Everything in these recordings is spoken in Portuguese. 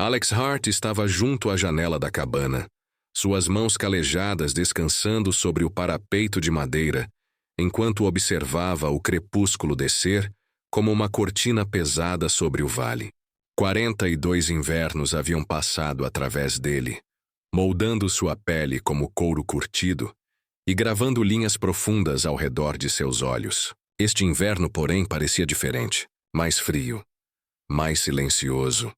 Alex Hart estava junto à janela da cabana, suas mãos calejadas descansando sobre o parapeito de madeira, enquanto observava o crepúsculo descer como uma cortina pesada sobre o vale. 42 invernos haviam passado através dele, moldando sua pele como couro curtido e gravando linhas profundas ao redor de seus olhos. Este inverno, porém, parecia diferente, mais frio, mais silencioso,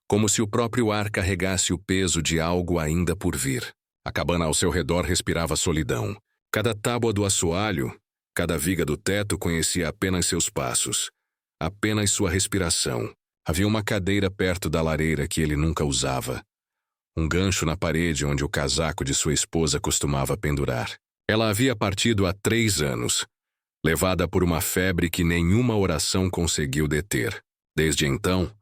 como se o próprio ar carregasse o peso de algo ainda por vir. A cabana ao seu redor respirava solidão. Cada tábua do assoalho, cada viga do teto conhecia apenas seus passos, apenas sua respiração. Havia uma cadeira perto da lareira que ele nunca usava. Um gancho na parede onde o casaco de sua esposa costumava pendurar. Ela havia partido há 3 anos, levada por uma febre que nenhuma oração conseguiu deter. Desde então,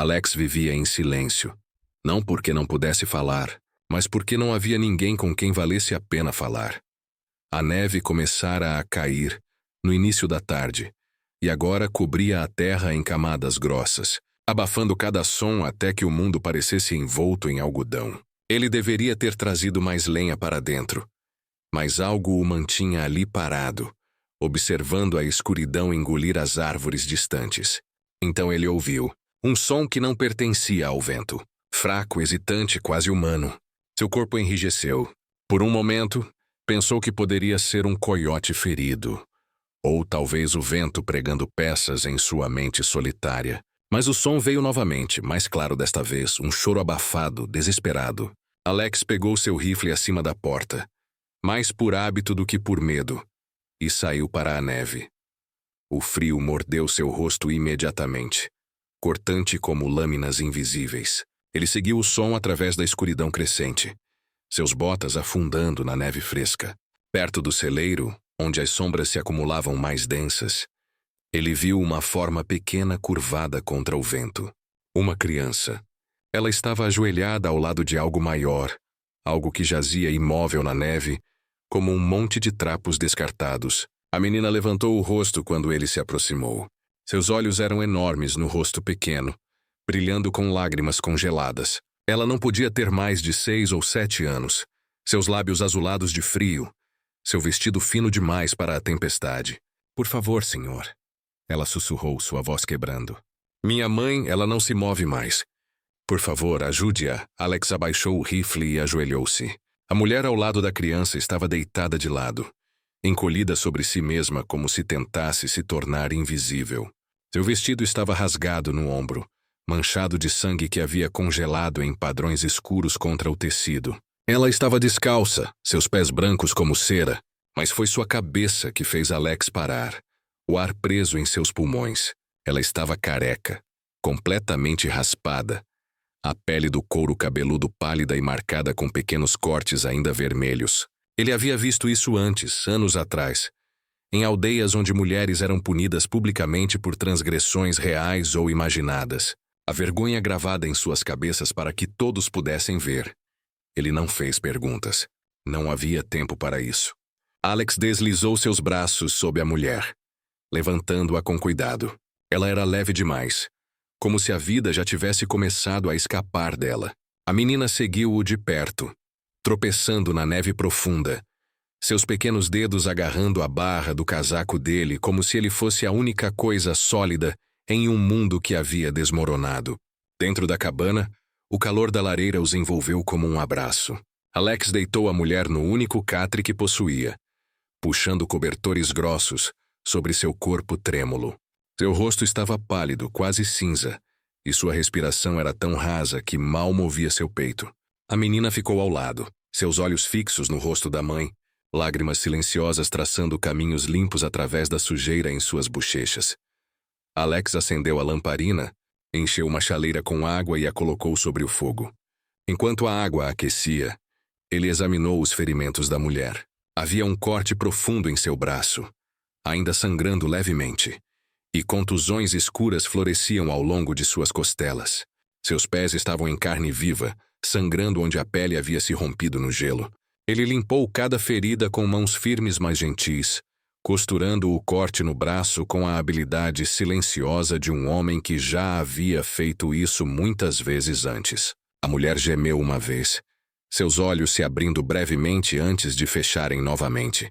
Alex vivia em silêncio. Não porque não pudesse falar, mas porque não havia ninguém com quem valesse a pena falar. A neve começara a cair no início da tarde, e agora cobria a terra em camadas grossas, abafando cada som até que o mundo parecesse envolto em algodão. Ele deveria ter trazido mais lenha para dentro, mas algo o mantinha ali parado, observando a escuridão engolir as árvores distantes. Então ele ouviu um som que não pertencia ao vento. Fraco, hesitante, quase humano. Seu corpo enrijeceu. Por um momento, pensou que poderia ser um coiote ferido, ou talvez o vento pregando peças em sua mente solitária. Mas o som veio novamente, mais claro desta vez, um choro abafado, desesperado. Alex pegou seu rifle acima da porta, mais por hábito do que por medo, e saiu para a neve. O frio mordeu seu rosto imediatamente, cortante como lâminas invisíveis. Ele seguiu o som através da escuridão crescente, seus botas afundando na neve fresca. Perto do celeiro, onde as sombras se acumulavam mais densas, ele viu uma forma pequena curvada contra o vento. Uma criança. Ela estava ajoelhada ao lado de algo maior, algo que jazia imóvel na neve, como um monte de trapos descartados. A menina levantou o rosto quando ele se aproximou. Seus olhos eram enormes no rosto pequeno, brilhando com lágrimas congeladas. Ela não podia ter mais de 6 ou 7 anos. Seus lábios azulados de frio, seu vestido fino demais para a tempestade. "Por favor, senhor." Ela sussurrou, sua voz quebrando. "Minha mãe, ela não se move mais. Por favor, ajude-a." Alex abaixou o rifle e ajoelhou-se. A mulher ao lado da criança estava deitada de lado, encolhida sobre si mesma como se tentasse se tornar invisível. Seu vestido estava rasgado no ombro, manchado de sangue que havia congelado em padrões escuros contra o tecido. Ela estava descalça, seus pés brancos como cera, mas foi sua cabeça que fez Alex parar, o ar preso em seus pulmões. Ela estava careca, completamente raspada, a pele do couro cabeludo pálida e marcada com pequenos cortes ainda vermelhos. Ele havia visto isso antes, anos atrás, em aldeias onde mulheres eram punidas publicamente por transgressões reais ou imaginadas, a vergonha gravada em suas cabeças para que todos pudessem ver. Ele não fez perguntas. Não havia tempo para isso. Alex deslizou seus braços sob a mulher, levantando-a com cuidado. Ela era leve demais, como se a vida já tivesse começado a escapar dela. A menina seguiu-o de perto, tropeçando na neve profunda, seus pequenos dedos agarrando a barra do casaco dele como se ele fosse a única coisa sólida em um mundo que havia desmoronado. Dentro da cabana, o calor da lareira os envolveu como um abraço. Alex deitou a mulher no único catre que possuía, puxando cobertores grossos sobre seu corpo trêmulo. Seu rosto estava pálido, quase cinza, e sua respiração era tão rasa que mal movia seu peito. A menina ficou ao lado, seus olhos fixos no rosto da mãe, lágrimas silenciosas traçando caminhos limpos através da sujeira em suas bochechas. Alex acendeu a lamparina, encheu uma chaleira com água e a colocou sobre o fogo. Enquanto a água aquecia, ele examinou os ferimentos da mulher. Havia um corte profundo em seu braço, ainda sangrando levemente, e contusões escuras floresciam ao longo de suas costelas. Seus pés estavam em carne viva, sangrando onde a pele havia se rompido no gelo. Ele limpou cada ferida com mãos firmes mas gentis, costurando o corte no braço com a habilidade silenciosa de um homem que já havia feito isso muitas vezes antes. A mulher gemeu uma vez, seus olhos se abrindo brevemente antes de fecharem novamente.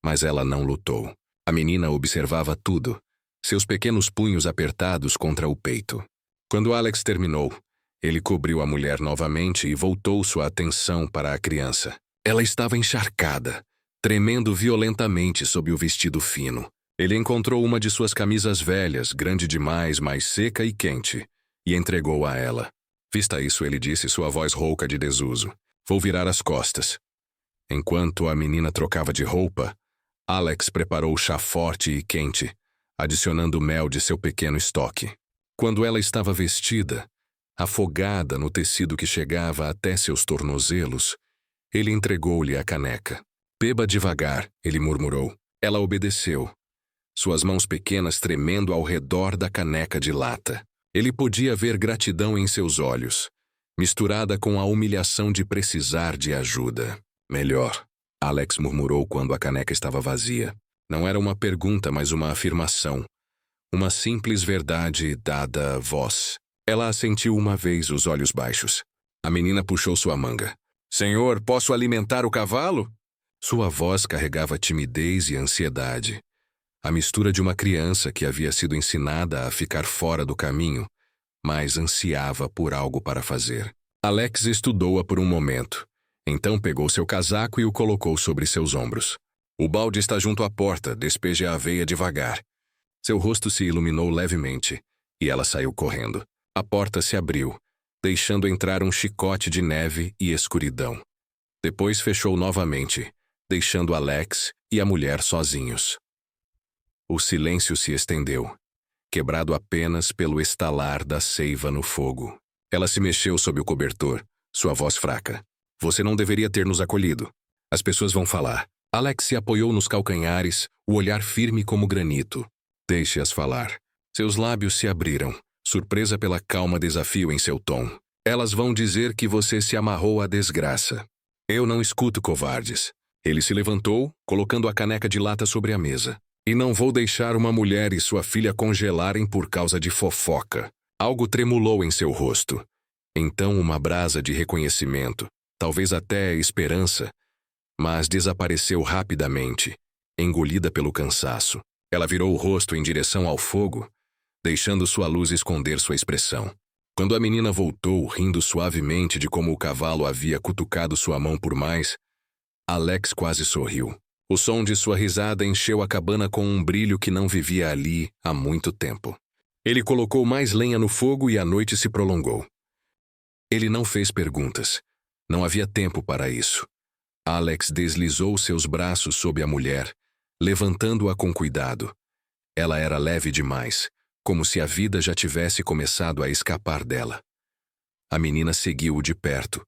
Mas ela não lutou. A menina observava tudo, seus pequenos punhos apertados contra o peito. Quando Alex terminou, ele cobriu a mulher novamente e voltou sua atenção para a criança. Ela estava encharcada, tremendo violentamente sob o vestido fino. Ele encontrou uma de suas camisas velhas, grande demais, mas seca e quente, e entregou a ela. Vista isso, ele disse, sua voz rouca de desuso. Vou virar as costas. Enquanto a menina trocava de roupa, Alex preparou chá forte e quente, adicionando mel de seu pequeno estoque. Quando ela estava vestida, afogada no tecido que chegava até seus tornozelos, ele entregou-lhe a caneca. Beba devagar, ele murmurou. Ela obedeceu, suas mãos pequenas tremendo ao redor da caneca de lata. Ele podia ver gratidão em seus olhos, misturada com a humilhação de precisar de ajuda. Melhor, Alex murmurou quando a caneca estava vazia. Não era uma pergunta, mas uma afirmação. Uma simples verdade dada à voz. Ela assentiu uma vez, os olhos baixos. A menina puxou sua manga. Senhor, posso alimentar o cavalo? Sua voz carregava timidez e ansiedade. A mistura de uma criança que havia sido ensinada a ficar fora do caminho, mas ansiava por algo para fazer. Alex estudou-a por um momento. Então pegou seu casaco e o colocou sobre seus ombros. O balde está junto à porta, despeje a aveia devagar. Seu rosto se iluminou levemente, e ela saiu correndo. A porta se abriu, deixando entrar um chicote de neve e escuridão. Depois fechou novamente, deixando Alex e a mulher sozinhos. O silêncio se estendeu, quebrado apenas pelo estalar da seiva no fogo. Ela se mexeu sob o cobertor, sua voz fraca. Você não deveria ter nos acolhido. As pessoas vão falar. Alex se apoiou nos calcanhares, o olhar firme como granito. Deixe-as falar. Seus lábios se abriram, surpresa pela calma desafio em seu tom. Elas vão dizer que você se amarrou à desgraça. Eu não escuto covardes. Ele se levantou, colocando a caneca de lata sobre a mesa. E não vou deixar uma mulher e sua filha congelarem por causa de fofoca. Algo tremulou em seu rosto. Então uma brasa de reconhecimento, talvez até esperança, mas desapareceu rapidamente, engolida pelo cansaço. Ela virou o rosto em direção ao fogo, deixando sua luz esconder sua expressão. Quando a menina voltou, rindo suavemente de como o cavalo havia cutucado sua mão por mais, Alex quase sorriu. O som de sua risada encheu a cabana com um brilho que não vivia ali há muito tempo. Ele colocou mais lenha no fogo e a noite se prolongou. Ele não fez perguntas. Não havia tempo para isso. Alex deslizou seus braços sob a mulher, levantando-a com cuidado. Ela era leve demais, como se a vida já tivesse começado a escapar dela. A menina seguiu-o de perto,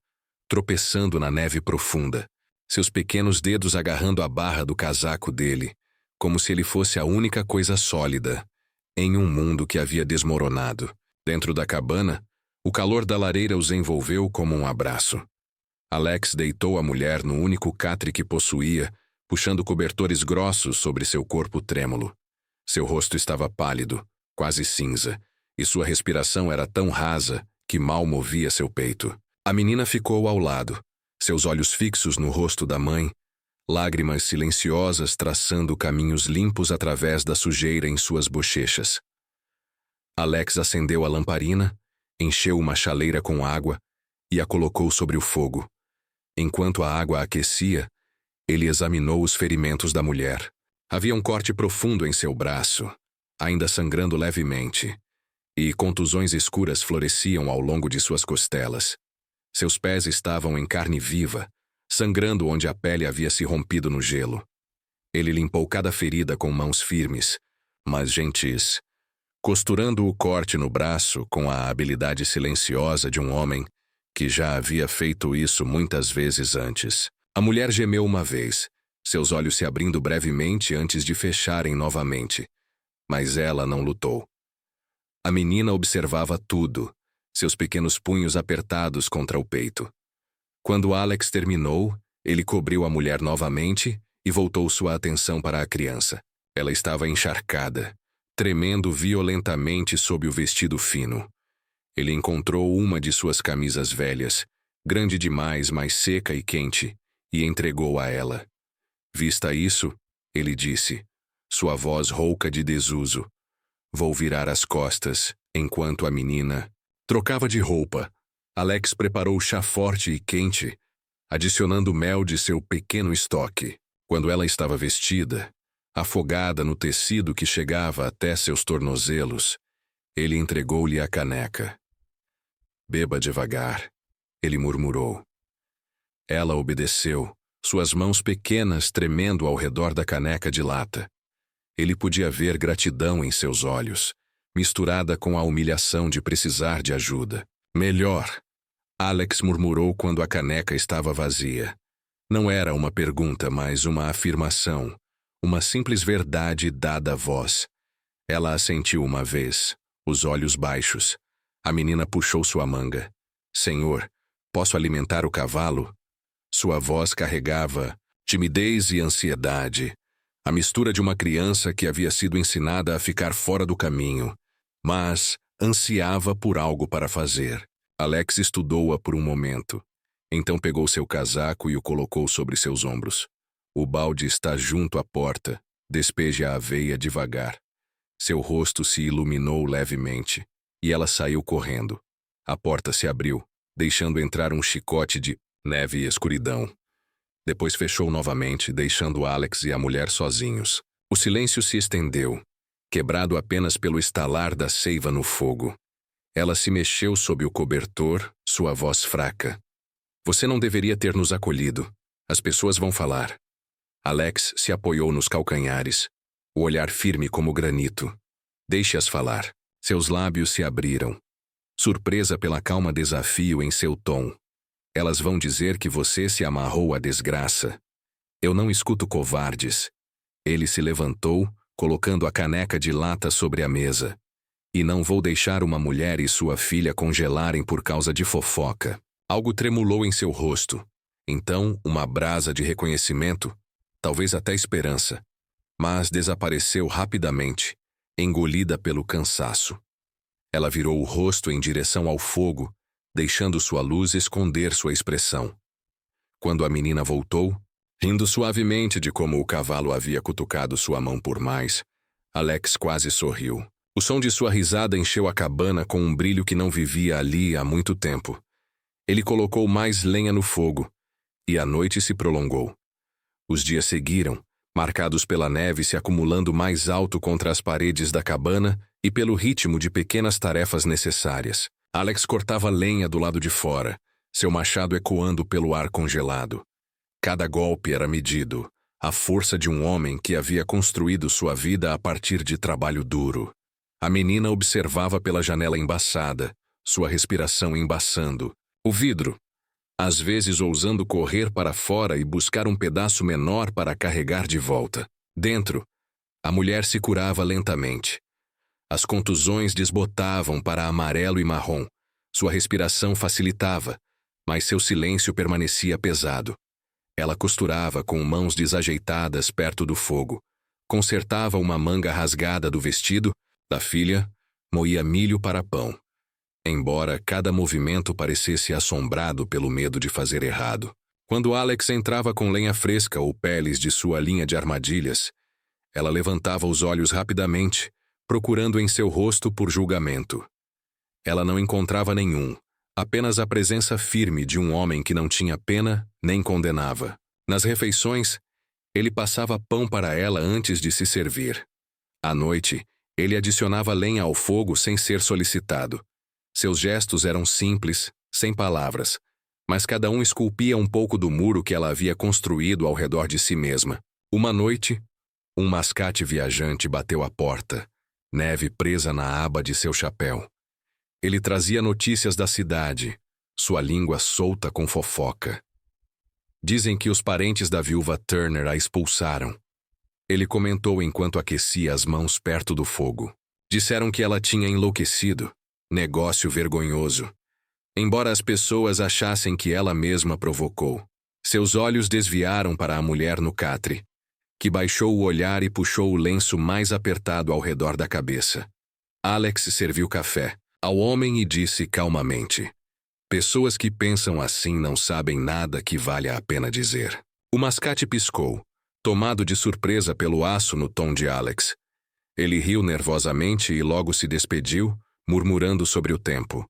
tropeçando na neve profunda, seus pequenos dedos agarrando a barra do casaco dele, como se ele fosse a única coisa sólida, em um mundo que havia desmoronado. Dentro da cabana, o calor da lareira os envolveu como um abraço. Alex deitou a mulher no único catre que possuía, puxando cobertores grossos sobre seu corpo trêmulo. Seu rosto estava pálido, quase cinza, e sua respiração era tão rasa que mal movia seu peito. A menina ficou ao lado, seus olhos fixos no rosto da mãe, lágrimas silenciosas traçando caminhos limpos através da sujeira em suas bochechas. Alex acendeu a lamparina, encheu uma chaleira com água e a colocou sobre o fogo. Enquanto a água aquecia, ele examinou os ferimentos da mulher. Havia um corte profundo em seu braço, ainda sangrando levemente, e contusões escuras floresciam ao longo de suas costelas. Seus pés estavam em carne viva, sangrando onde a pele havia se rompido no gelo. Ele limpou cada ferida com mãos firmes, mas gentis, costurando o corte no braço com a habilidade silenciosa de um homem que já havia feito isso muitas vezes antes. A mulher gemeu uma vez, seus olhos se abrindo brevemente antes de fecharem novamente, mas ela não lutou. A menina observava tudo, seus pequenos punhos apertados contra o peito. Quando Alex terminou, ele cobriu a mulher novamente e voltou sua atenção para a criança. Ela estava encharcada, tremendo violentamente sob o vestido fino. Ele encontrou uma de suas camisas velhas, grande demais, mas seca e quente, e entregou a ela. Vista isso, ele disse, sua voz rouca de desuso: "Vou virar as costas", enquanto a menina trocava de roupa. Alex preparou chá forte e quente, adicionando mel de seu pequeno estoque. Quando ela estava vestida, afogada no tecido que chegava até seus tornozelos, ele entregou-lhe a caneca. "Beba devagar", ele murmurou. Ela obedeceu, suas mãos pequenas tremendo ao redor da caneca de lata. Ele podia ver gratidão em seus olhos, misturada com a humilhação de precisar de ajuda. "Melhor", Alex murmurou quando a caneca estava vazia. Não era uma pergunta, mas uma afirmação, uma simples verdade dada à voz. Ela assentiu uma vez, os olhos baixos. A menina puxou sua manga. "Senhor, posso alimentar o cavalo?" Sua voz carregava timidez e ansiedade, a mistura de uma criança que havia sido ensinada a ficar fora do caminho, mas ansiava por algo para fazer. Alex estudou-a por um momento. Então pegou seu casaco e o colocou sobre seus ombros. "O balde está junto à porta. Despeje a aveia devagar." Seu rosto se iluminou levemente, e ela saiu correndo. A porta se abriu, deixando entrar um chicote de neve e escuridão. Depois fechou novamente, deixando Alex e a mulher sozinhos. O silêncio se estendeu, quebrado apenas pelo estalar da seiva no fogo. Ela se mexeu sob o cobertor, sua voz fraca. "Você não deveria ter nos acolhido. As pessoas vão falar." Alex se apoiou nos calcanhares, o olhar firme como granito. "Deixe-as falar." Seus lábios se abriram, surpresa pela calma desafio em seu tom. "Elas vão dizer que você se amarrou à desgraça." "Eu não escuto covardes." Ele se levantou, colocando a caneca de lata sobre a mesa. "E não vou deixar uma mulher e sua filha congelarem por causa de fofoca." Algo tremulou em seu rosto. Então, uma brasa de reconhecimento, talvez até esperança, mas desapareceu rapidamente, engolida pelo cansaço. Ela virou o rosto em direção ao fogo, deixando sua luz esconder sua expressão. Quando a menina voltou, rindo suavemente de como o cavalo havia cutucado sua mão por mais, Alex quase sorriu. O som de sua risada encheu a cabana com um brilho que não vivia ali há muito tempo. Ele colocou mais lenha no fogo, e a noite se prolongou. Os dias seguiram, marcados pela neve se acumulando mais alto contra as paredes da cabana e pelo ritmo de pequenas tarefas necessárias. Alex cortava lenha do lado de fora, seu machado ecoando pelo ar congelado. Cada golpe era medido, a força de um homem que havia construído sua vida a partir de trabalho duro. A menina observava pela janela embaçada, sua respiração embaçando. O vidro, às vezes ousando correr para fora e buscar um pedaço menor para carregar de volta. Dentro, a mulher se curava lentamente. As contusões desbotavam para amarelo e marrom. Sua respiração facilitava, mas seu silêncio permanecia pesado. Ela costurava com mãos desajeitadas perto do fogo. Consertava uma manga rasgada do vestido da filha, moía milho para pão. Embora cada movimento parecesse assombrado pelo medo de fazer errado. Quando Alex entrava com lenha fresca ou peles de sua linha de armadilhas, ela levantava os olhos rapidamente, procurando em seu rosto por julgamento. Ela não encontrava nenhum, apenas a presença firme de um homem que não tinha pena nem condenava. Nas refeições, ele passava pão para ela antes de se servir. À noite, ele adicionava lenha ao fogo sem ser solicitado. Seus gestos eram simples, sem palavras, mas cada um esculpia um pouco do muro que ela havia construído ao redor de si mesma. Uma noite, um mascate viajante bateu à porta, neve presa na aba de seu chapéu. Ele trazia notícias da cidade, sua língua solta com fofoca. Dizem que os parentes da viúva Turner a expulsaram. Ele comentou enquanto aquecia as mãos perto do fogo. Disseram que ela tinha enlouquecido. Negócio vergonhoso. Embora as pessoas achassem que ela mesma provocou. Seus olhos desviaram para a mulher no catre. que baixou o olhar e puxou o lenço mais apertado ao redor da cabeça. Alex serviu café ao homem e disse calmamente: pessoas que pensam assim não sabem nada que valha a pena dizer. O mascate piscou, tomado de surpresa pelo aço no tom de Alex. Ele riu nervosamente e logo se despediu, murmurando sobre o tempo.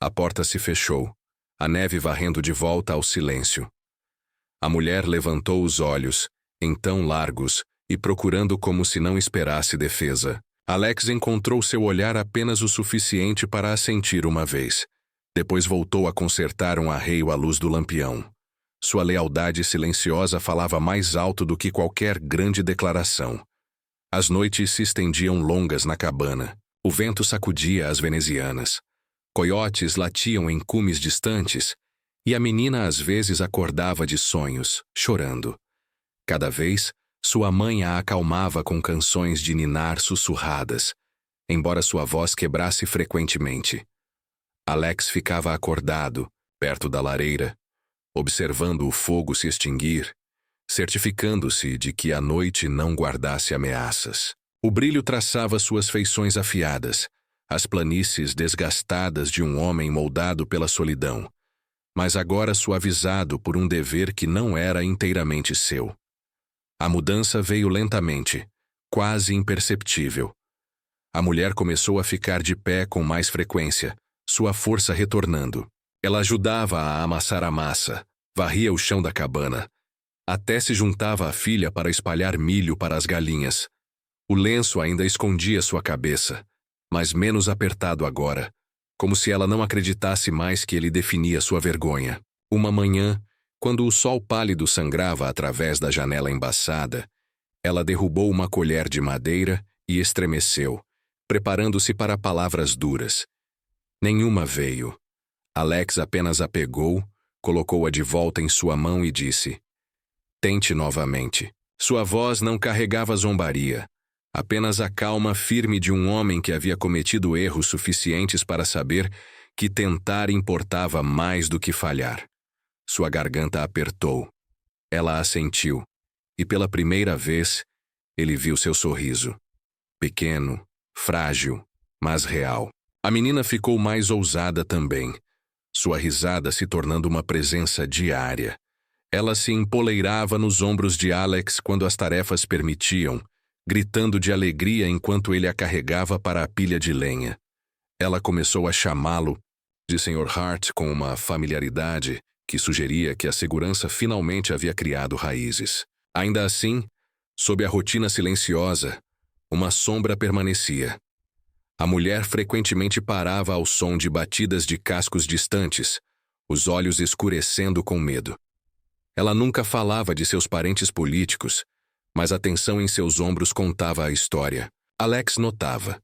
A porta se fechou, a neve varrendo de volta ao silêncio. A mulher levantou os olhos, então largos, e procurando como se não esperasse defesa. Alex encontrou seu olhar apenas o suficiente para assentir uma vez. Depois voltou a consertar um arreio à luz do lampião. Sua lealdade silenciosa falava mais alto do que qualquer grande declaração. As noites se estendiam longas na cabana. O vento sacudia as venezianas. Coiotes latiam em cumes distantes, e a menina às vezes acordava de sonhos, chorando. Cada vez, sua mãe a acalmava com canções de ninar sussurradas, embora sua voz quebrasse frequentemente. Alex ficava acordado, perto da lareira, observando o fogo se extinguir, certificando-se de que a noite não guardasse ameaças. O brilho traçava suas feições afiadas, as planícies desgastadas de um homem moldado pela solidão, mas agora suavizado por um dever que não era inteiramente seu. A mudança veio lentamente, quase imperceptível. A mulher começou a ficar de pé com mais frequência, sua força retornando. Ela ajudava a amassar a massa, varria o chão da cabana. Até se juntava à filha para espalhar milho para as galinhas. O lenço ainda escondia sua cabeça, mas menos apertado agora, como se ela não acreditasse mais que ele definia sua vergonha. Uma manhã, quando o sol pálido sangrava através da janela embaçada, ela derrubou uma colher de madeira e estremeceu, preparando-se para palavras duras. Nenhuma veio. Alex apenas a pegou, colocou-a de volta em sua mão e disse: tente novamente. Sua voz não carregava zombaria, apenas a calma firme de um homem que havia cometido erros suficientes para saber que tentar importava mais do que falhar. Sua garganta apertou. Ela assentiu, e pela primeira vez, ele viu seu sorriso. Pequeno, frágil, mas real. A menina ficou mais ousada também, sua risada se tornando uma presença diária. Ela se empoleirava nos ombros de Alex quando as tarefas permitiam, gritando de alegria enquanto ele a carregava para a pilha de lenha. Ela começou a chamá-lo de Sr. Hart com uma familiaridade que sugeria que a segurança finalmente havia criado raízes. Ainda assim, sob a rotina silenciosa, uma sombra permanecia. A mulher frequentemente parava ao som de batidas de cascos distantes, os olhos escurecendo com medo. Ela nunca falava de seus parentes políticos, mas a tensão em seus ombros contava a história. Alex notava.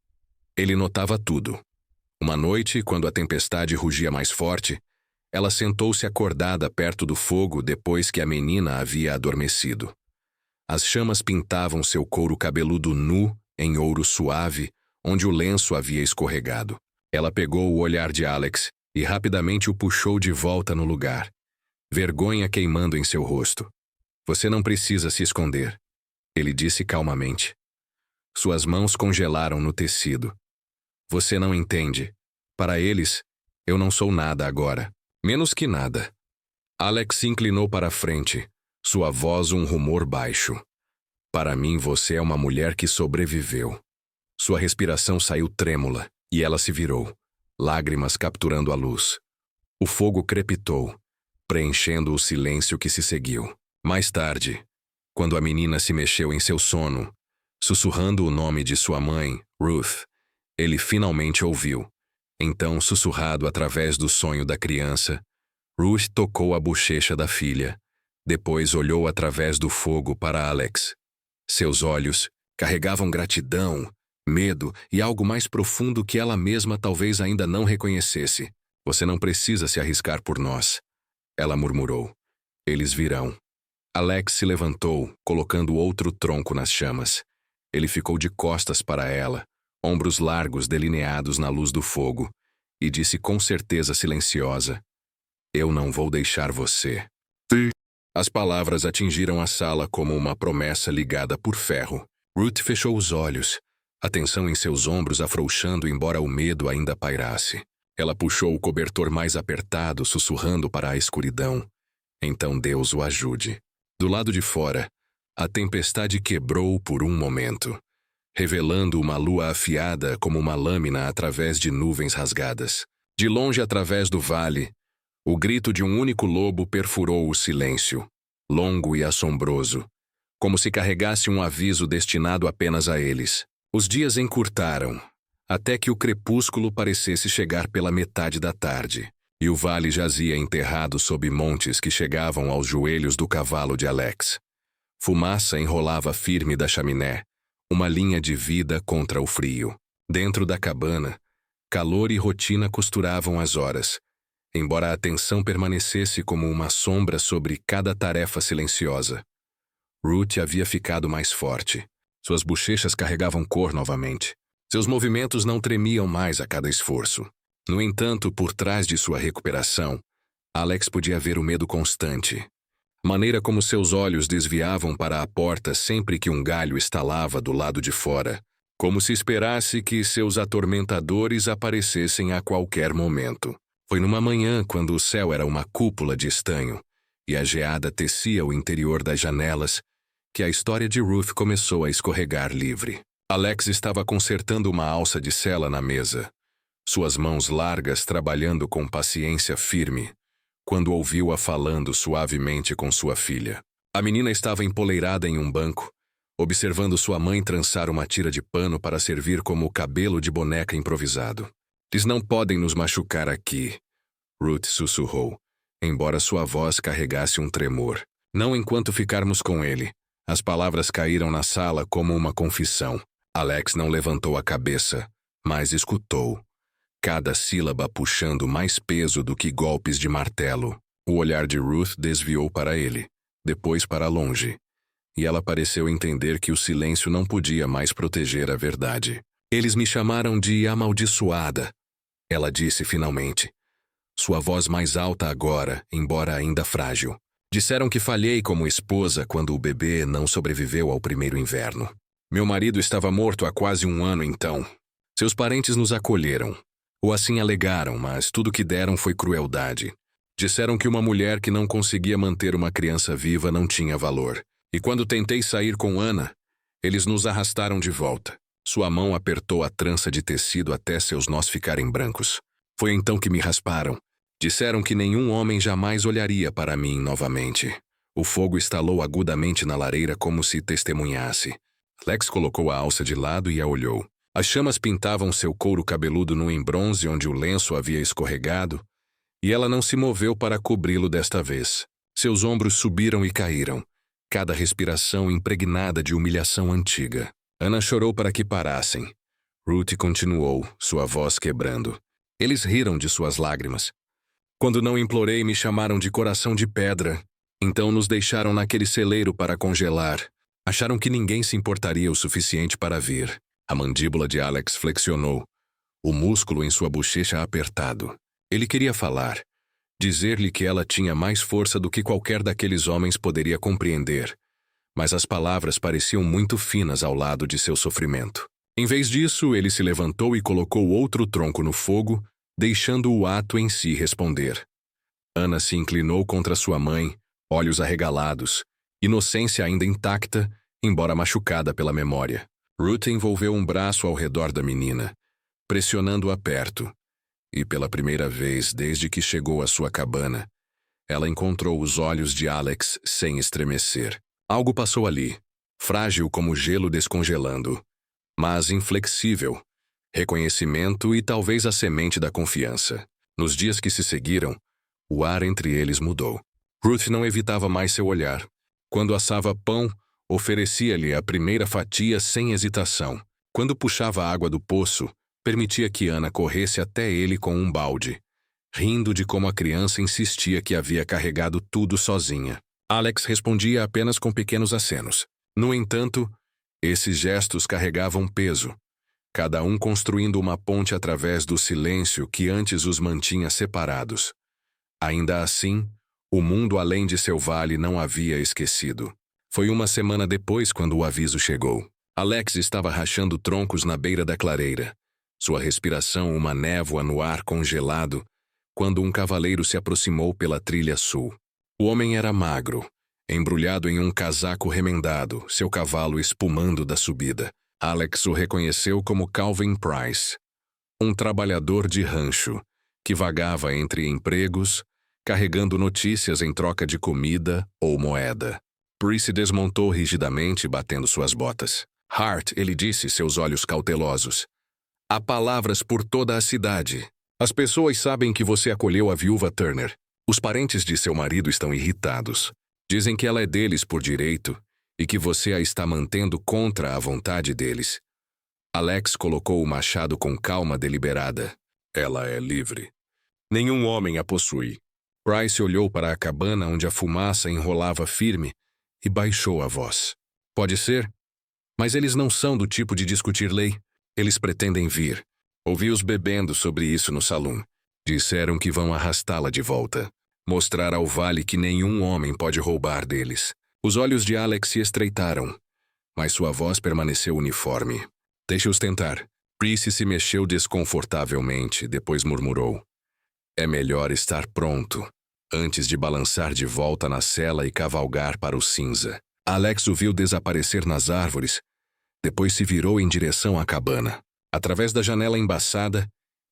Ele notava tudo. Uma noite, quando a tempestade rugia mais forte, ela sentou-se acordada perto do fogo depois que a menina havia adormecido. As chamas pintavam seu couro cabeludo nu em ouro suave, onde o lenço havia escorregado. Ela pegou o olhar de Alex e rapidamente o puxou de volta no lugar, vergonha queimando em seu rosto. Você não precisa se esconder, ele disse calmamente. Suas mãos congelaram no tecido. Você não entende. Para eles, eu não sou nada agora. Menos que nada. Alex se inclinou para a frente, sua voz um rumor baixo. Para mim você é uma mulher que sobreviveu. Sua respiração saiu trêmula, e ela se virou, lágrimas capturando a luz. O fogo crepitou, preenchendo o silêncio que se seguiu. Mais tarde, quando a menina se mexeu em seu sono, sussurrando o nome de sua mãe, Ruth, ele finalmente ouviu. Então, sussurrado através do sonho da criança, Ruth tocou a bochecha da filha. Depois olhou através do fogo para Alex. Seus olhos carregavam gratidão, medo e algo mais profundo que ela mesma talvez ainda não reconhecesse. Você não precisa se arriscar por nós, ela murmurou. Eles virão. Alex se levantou, colocando outro tronco nas chamas. Ele ficou de costas para ela, ombros largos delineados na luz do fogo, e disse com certeza silenciosa: eu não vou deixar você. As palavras atingiram a sala como uma promessa ligada por ferro. Ruth fechou os olhos, a tensão em seus ombros afrouxando embora o medo ainda pairasse. Ela puxou o cobertor mais apertado, sussurrando para a escuridão. Então Deus o ajude. Do lado de fora, a tempestade quebrou por um momento, revelando uma lua afiada como uma lâmina através de nuvens rasgadas. De longe através do vale, o grito de um único lobo perfurou o silêncio, longo e assombroso, como se carregasse um aviso destinado apenas a eles. Os dias encurtaram, até que o crepúsculo parecesse chegar pela metade da tarde, e o vale jazia enterrado sob montes que chegavam aos joelhos do cavalo de Alex. Fumaça enrolava firme da chaminé, uma linha de vida contra o frio. Dentro da cabana, calor e rotina costuravam as horas, embora a tensão permanecesse como uma sombra sobre cada tarefa silenciosa. Ruth havia ficado mais forte. Suas bochechas carregavam cor novamente. Seus movimentos não tremiam mais a cada esforço. No entanto, por trás de sua recuperação, Alex podia ver o medo constante. A maneira como seus olhos desviavam para a porta sempre que um galho estalava do lado de fora, como se esperasse que seus atormentadores aparecessem a qualquer momento. Foi numa manhã quando o céu era uma cúpula de estanho e a geada tecia o interior das janelas que a história de Ruth começou a escorregar livre. Alex estava consertando uma alça de sela na mesa, suas mãos largas trabalhando com paciência firme, quando ouviu-a falando suavemente com sua filha. A menina estava empoleirada em um banco, observando sua mãe trançar uma tira de pano para servir como cabelo de boneca improvisado. Eles não podem nos machucar aqui, Ruth sussurrou, embora sua voz carregasse um tremor. Não enquanto ficarmos com ele. As palavras caíram na sala como uma confissão. Alex não levantou a cabeça, mas escutou, cada sílaba puxando mais peso do que golpes de martelo. O olhar de Ruth desviou para ele, depois para longe, e ela pareceu entender que o silêncio não podia mais proteger a verdade. Eles me chamaram de amaldiçoada, ela disse finalmente, sua voz mais alta agora, embora ainda frágil. Disseram que falhei como esposa quando o bebê não sobreviveu ao primeiro inverno. Meu marido estava morto há quase um ano então. Seus parentes nos acolheram. Ou assim alegaram, mas tudo que deram foi crueldade. Disseram que uma mulher que não conseguia manter uma criança viva não tinha valor. E quando tentei sair com Ana, eles nos arrastaram de volta. Sua mão apertou a trança de tecido até seus nós ficarem brancos. Foi então que me rasparam. Disseram que nenhum homem jamais olharia para mim novamente. O fogo estalou agudamente na lareira como se testemunhasse. Alex colocou a alça de lado e a olhou. As chamas pintavam seu couro cabeludo nu em bronze onde o lenço havia escorregado, e ela não se moveu para cobri-lo desta vez. Seus ombros subiram e caíram, cada respiração impregnada de humilhação antiga. Ana chorou para que parassem. Ruth continuou, sua voz quebrando. Eles riram de suas lágrimas. Quando não implorei, me chamaram de coração de pedra. Então nos deixaram naquele celeiro para congelar. Acharam que ninguém se importaria o suficiente para vir. A mandíbula de Alex flexionou, o músculo em sua bochecha apertado. Ele queria falar, dizer-lhe que ela tinha mais força do que qualquer daqueles homens poderia compreender, mas as palavras pareciam muito finas ao lado de seu sofrimento. Em vez disso, ele se levantou e colocou outro tronco no fogo, deixando o ato em si responder. Ana se inclinou contra sua mãe, olhos arregalados, inocência ainda intacta, embora machucada pela memória. Ruth envolveu um braço ao redor da menina, pressionando-a perto, e pela primeira vez desde que chegou à sua cabana, ela encontrou os olhos de Alex sem estremecer. Algo passou ali, frágil como gelo descongelando, mas inflexível, reconhecimento e talvez a semente da confiança. Nos dias que se seguiram, o ar entre eles mudou. Ruth não evitava mais seu olhar. Quando assava pão, oferecia-lhe a primeira fatia sem hesitação. Quando puxava a água do poço, permitia que Ana corresse até ele com um balde, rindo de como a criança insistia que havia carregado tudo sozinha. Alex respondia apenas com pequenos acenos. No entanto, esses gestos carregavam peso, cada um construindo uma ponte através do silêncio que antes os mantinha separados. Ainda assim, O mundo além de seu vale não havia esquecido. Foi uma semana depois quando o aviso chegou. Alex estava rachando troncos na beira da clareira. Sua respiração uma névoa no ar congelado, quando um cavaleiro se aproximou pela trilha sul. O homem era magro, embrulhado em um casaco remendado, seu cavalo espumando da subida. Alex o reconheceu como Calvin Price, um trabalhador de rancho, que vagava entre empregos, carregando notícias em troca de comida ou moeda. Price desmontou rigidamente, batendo suas botas. Hart, ele disse, seus olhos cautelosos. Há palavras por toda a cidade. As pessoas sabem que você acolheu a viúva Turner. Os parentes de seu marido estão irritados. Dizem que ela é deles por direito e que você a está mantendo contra a vontade deles. Alex colocou o machado com calma deliberada. Ela é livre. Nenhum homem a possui. Price olhou para a cabana onde a fumaça enrolava firme e baixou a voz. Pode ser? Mas eles não são do tipo de discutir lei. Eles pretendem vir. Ouvi-os bebendo sobre isso no salão. Disseram que vão arrastá-la de volta. Mostrar ao vale que nenhum homem pode roubar deles. Os olhos de Alex se estreitaram, mas sua voz permaneceu uniforme. Deixe-os tentar. Price se mexeu desconfortavelmente, depois murmurou. É melhor estar pronto, antes de balançar de volta na cela e cavalgar para o cinza. Alex o viu desaparecer nas árvores, depois se virou em direção à cabana. Através da janela embaçada,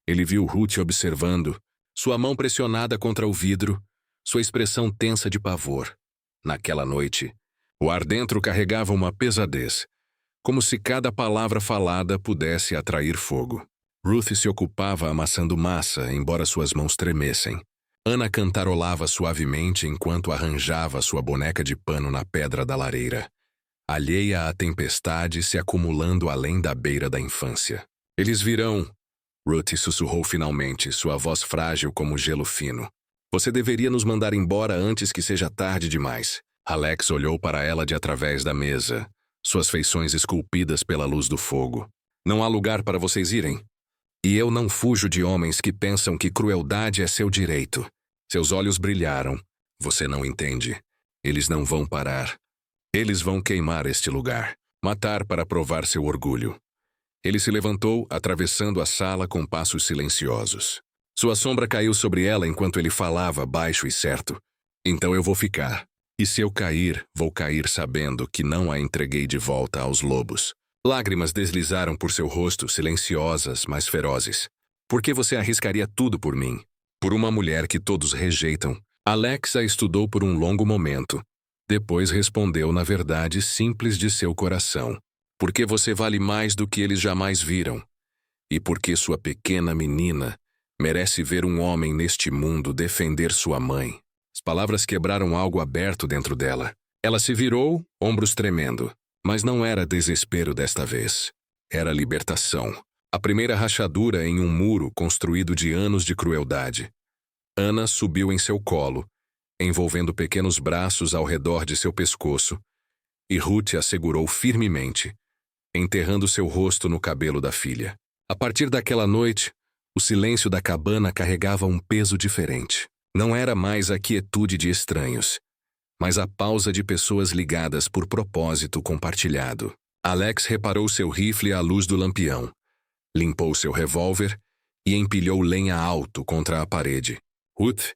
ele viu Ruth observando, sua mão pressionada contra o vidro, sua expressão tensa de pavor. Naquela noite, o ar dentro carregava uma pesadez, como se cada palavra falada pudesse atrair fogo. Ruth se ocupava amassando massa, embora suas mãos tremessem. Anna cantarolava suavemente enquanto arranjava sua boneca de pano na pedra da lareira, alheia à tempestade se acumulando além da beira da infância. Eles virão, Ruth sussurrou finalmente, sua voz frágil como gelo fino. Você deveria nos mandar embora antes que seja tarde demais. Alex olhou para ela de através da mesa, suas feições esculpidas pela luz do fogo. Não há lugar para vocês irem. E eu não fujo de homens que pensam que crueldade é seu direito. Seus olhos brilharam. Você não entende. Eles não vão parar. Eles vão queimar este lugar. Matar para provar seu orgulho. Ele se levantou, atravessando a sala com passos silenciosos. Sua sombra caiu sobre ela enquanto ele falava baixo e certo. Então eu vou ficar. E se eu cair, vou cair sabendo que não a entreguei de volta aos lobos. Lágrimas deslizaram por seu rosto, silenciosas, mas ferozes. Por que você arriscaria tudo por mim? Por uma mulher que todos rejeitam. Alex a estudou por um longo momento. Depois respondeu na verdade simples de seu coração. Porque você vale mais do que eles jamais viram. E porque sua pequena menina merece ver um homem neste mundo defender sua mãe. As palavras quebraram algo aberto dentro dela. Ela se virou, ombros tremendo. Mas não era desespero desta vez. Era libertação. A primeira rachadura em um muro construído de anos de crueldade. Anna subiu em seu colo, envolvendo pequenos braços ao redor de seu pescoço, e Ruth a segurou firmemente, enterrando seu rosto no cabelo da filha. A partir daquela noite, o silêncio da cabana carregava um peso diferente. Não era mais a quietude de estranhos, mas a pausa de pessoas ligadas por propósito compartilhado. Alex reparou seu rifle à luz do lampião, limpou seu revólver e empilhou lenha alto contra a parede. Ruth,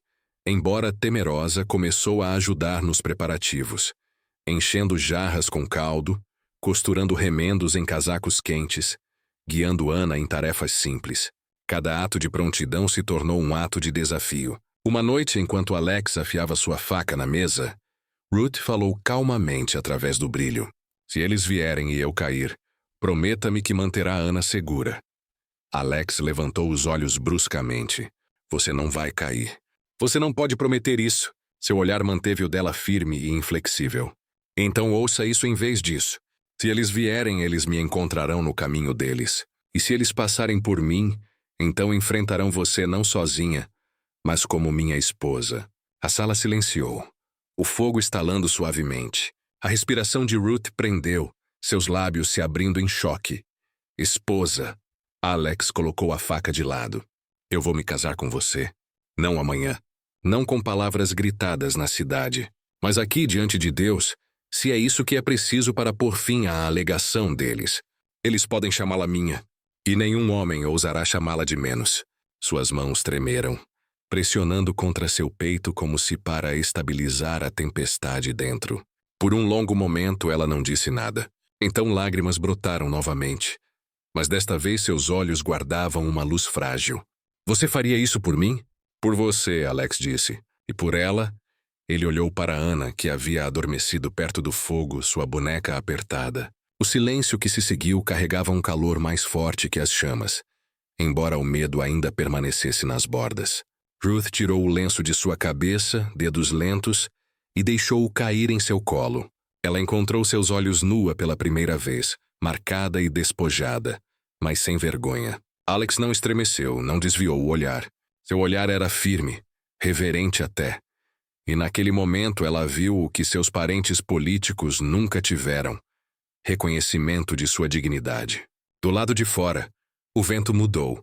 embora temerosa, começou a ajudar nos preparativos, enchendo jarras com caldo, costurando remendos em casacos quentes, guiando Anna em tarefas simples. Cada ato de prontidão se tornou um ato de desafio. Uma noite, enquanto Alex afiava sua faca na mesa, Ruth falou calmamente através do brilho. Se eles vierem e eu cair, prometa-me que manterá Anna segura. Alex levantou os olhos bruscamente. Você não vai cair. Você não pode prometer isso. Seu olhar manteve o dela firme e inflexível. Então ouça isso em vez disso. Se eles vierem, eles me encontrarão no caminho deles. E se eles passarem por mim, então enfrentarão você não sozinha, mas como minha esposa. A sala silenciou. O fogo estalando suavemente. A respiração de Ruth prendeu, seus lábios se abrindo em choque. Esposa. Alex colocou a faca de lado. Eu vou me casar com você. Não amanhã. não com palavras gritadas na cidade, mas aqui diante de Deus, se é isso que é preciso para pôr fim à alegação deles. Eles podem chamá-la minha, e nenhum homem ousará chamá-la de menos. Suas mãos tremeram, pressionando contra seu peito como se para estabilizar a tempestade dentro. Por um longo momento ela não disse nada. Então lágrimas brotaram novamente, mas desta vez seus olhos guardavam uma luz frágil. Você faria isso por mim? Por você, Alex disse. E por ela? Ele olhou para Ana, que havia adormecido perto do fogo, sua boneca apertada. O silêncio que se seguiu carregava um calor mais forte que as chamas, embora o medo ainda permanecesse nas bordas. Ruth tirou o lenço de sua cabeça, dedos lentos, e deixou-o cair em seu colo. Ela encontrou seus olhos nua pela primeira vez, marcada e despojada, mas sem vergonha. Alex não estremeceu, não desviou o olhar. Seu olhar era firme, reverente até. E naquele momento ela viu o que seus parentes políticos nunca tiveram: reconhecimento de sua dignidade. Do lado de fora, o vento mudou,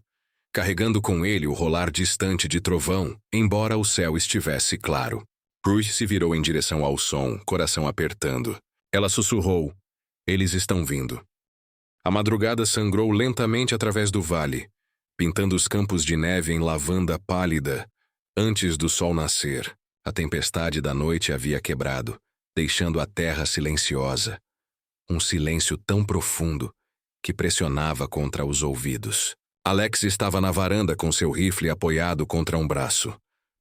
carregando com ele o rolar distante de trovão, embora o céu estivesse claro. Ruth se virou em direção ao som, coração apertando. Ela sussurrou: eles estão vindo. A madrugada sangrou lentamente através do vale, pintando os campos de neve em lavanda pálida. Antes do sol nascer, a tempestade da noite havia quebrado, deixando a terra silenciosa. Um silêncio tão profundo que pressionava contra os ouvidos. Alex estava na varanda com seu rifle apoiado contra um braço.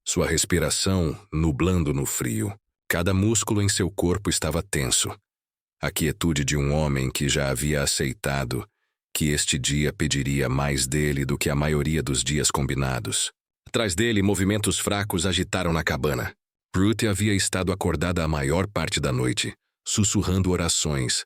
Sua respiração nublando no frio. Cada músculo em seu corpo estava tenso. A quietude de um homem que já havia aceitado que este dia pediria mais dele do que a maioria dos dias combinados. Atrás dele, movimentos fracos agitaram na cabana. Ruth havia estado acordada a maior parte da noite, sussurrando orações,